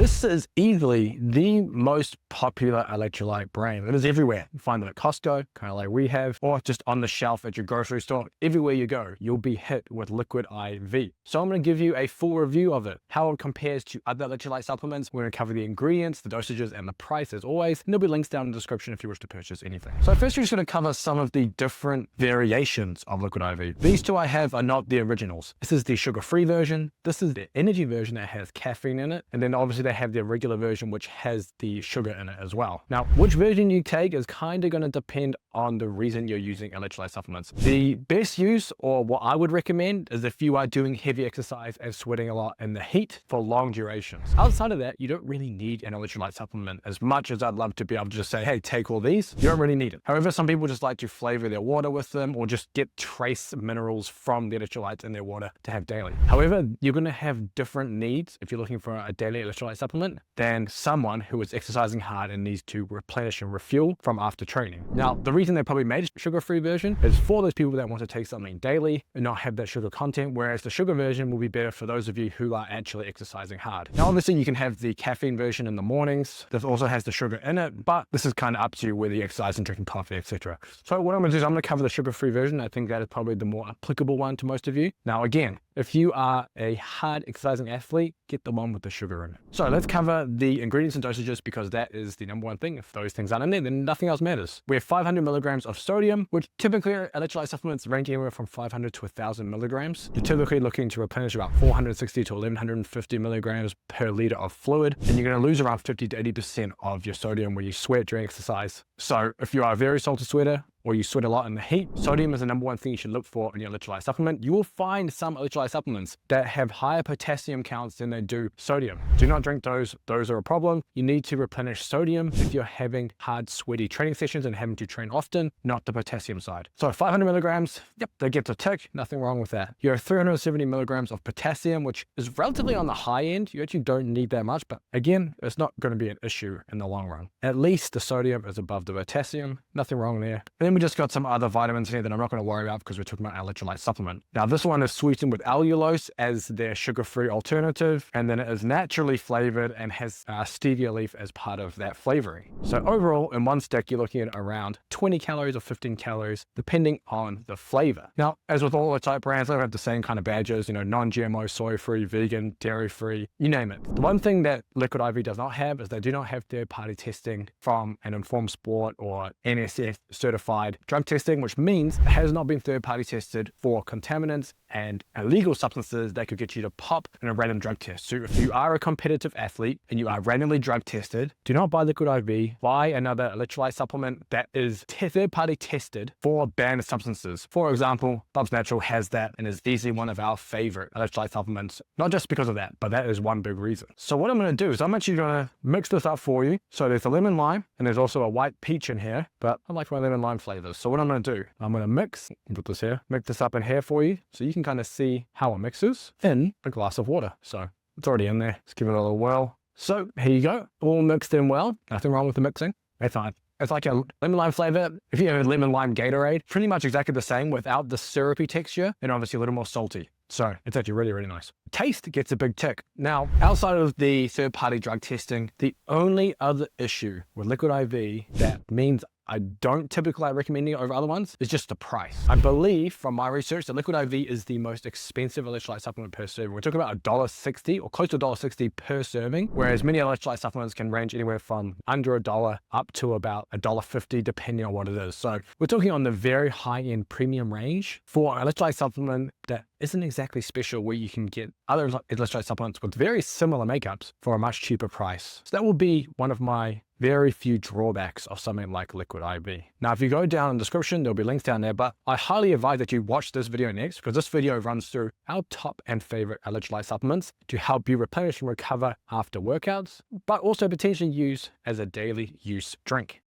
This is easily the most popular electrolyte brand. It is everywhere. You find them at Costco, kind of like we have, or just on the shelf at your grocery store. Everywhere you go, you'll be hit with Liquid I.V. So I'm going to give you a full review of it, how it compares to other electrolyte supplements. We're going to cover the ingredients, the dosages, and the price as always. And there'll be links down in the description if you wish to purchase anything. So first, we're just going to cover some of the different variations of Liquid I.V. These two I have are not the originals. This is the sugar-free version. This is the energy version that has caffeine in it. And then obviously they have the regular version, which has the sugar in it as well. Now, which version you take is kind of going to depend on the reason you're using electrolyte supplements. The best use, or what I would recommend, is if you are doing heavy exercise and sweating a lot in the heat for long durations. Outside of that, you don't really need an electrolyte supplement. As much as I'd love to be able to just say, hey, take all these, you don't really need it. However, some people just like to flavor their water with them or just get trace minerals from the electrolytes in their water to have daily. However, you're going to have different needs if you're looking for a daily electrolyte supplement than someone who is exercising hard and needs to replenish and refuel from after training. Now, the reason they probably made a sugar-free version is for those people that want to take something daily and not have that sugar content, whereas the sugar version will be better for those of you who are actually exercising hard. Now, obviously, you can have the caffeine version in the mornings. This also has the sugar in it, but this is kind of up to you whether you exercise and drinking coffee, etc. So what I'm going to do is I'm going to cover the sugar-free version. I think that is probably the more applicable one to most of you. Now, again, if you are a hard exercising athlete, get the one with the sugar in it. So let's cover the ingredients and dosages because that is the number one thing. If those things aren't in there, then nothing else matters. We have 500 milligrams of sodium, which typically electrolyte supplements range anywhere from 500 to 1,000 milligrams. You're typically looking to replenish about 460 to 1,150 milligrams per liter of fluid, and you're going to lose around 50 to 80% of your sodium when you sweat during exercise. So if you are a very salty sweater, or you sweat a lot in the heat, sodium is the number one thing you should look for in your electrolyte supplement. You will find some electrolyte supplements that have higher potassium counts than they do sodium. Do not drink those. Those are a problem. You need to replenish sodium if you're having hard, sweaty training sessions and having to train often, not the potassium side. So 500 milligrams, yep, that gets a tick. Nothing wrong with that. You have 370 milligrams of potassium, which is relatively on the high end. You actually don't need that much, but again, it's not going to be an issue in the long run. At least the sodium is above the potassium. Nothing wrong there. And then we just got some other vitamins here that I'm not going to worry about because we're talking about electrolyte supplement. Now, this one is sweetened with allulose as their sugar-free alternative, and then it is naturally flavored and has stevia leaf as part of that flavoring. So overall, in one stick, you're looking at around 20 calories or 15 calories, depending on the flavor. Now, as with all the type brands, they have the same kind of badges, you know, non-GMO, soy-free, vegan, dairy-free, you name it. The one thing that Liquid I.V does not have is they do not have third-party testing from an informed sport or NSF certified drug testing, which means it has not been third-party tested for contaminants and illegal substances that could get you to pop in a random drug test. So if you are a competitive athlete and you are randomly drug tested, do not buy Liquid I.V. Buy another electrolyte supplement that is third-party tested for banned substances. For example, Bubs Natural has that and is easily one of our favorite electrolyte supplements, not just because of that, but that is one big reason. So what I'm going to do is I'm actually going to mix this up for you. So there's a lemon lime and there's also a white peach in here, but I like my lemon lime flavors. So what I'm going to do, I'm going to mix this up in here for you so you can kind of see how it mixes in a glass of water. So it's already in there. Let's give it a little whirl. So here you go, all mixed in well. Nothing wrong with the mixing. It's fine. It's like a lemon lime flavor. If you have a lemon lime Gatorade, pretty much exactly the same without the syrupy texture and obviously a little more salty. So it's actually really, really nice. Taste gets a big tick. Now, outside of the third-party drug testing, the only other issue with Liquid I.V that means I don't typically recommend it over other ones is just the price. I believe from my research that Liquid I.V is the most expensive electrolyte supplement per serving. We're talking about $1.60 or close to $1.60 per serving, whereas many electrolyte supplements can range anywhere from under $1 up to about $1.50 depending on what it is. So we're talking on the very high-end premium range for an electrolyte supplement that isn't exactly special, where you can get other electrolyte supplements with very similar makeups for a much cheaper price. So that will be one of my very few drawbacks of something like Liquid I.V. Now, if you go down in the description, there'll be links down there, but I highly advise that you watch this video next because this video runs through our top and favorite electrolyte supplements to help you replenish and recover after workouts, but also potentially use as a daily use drink.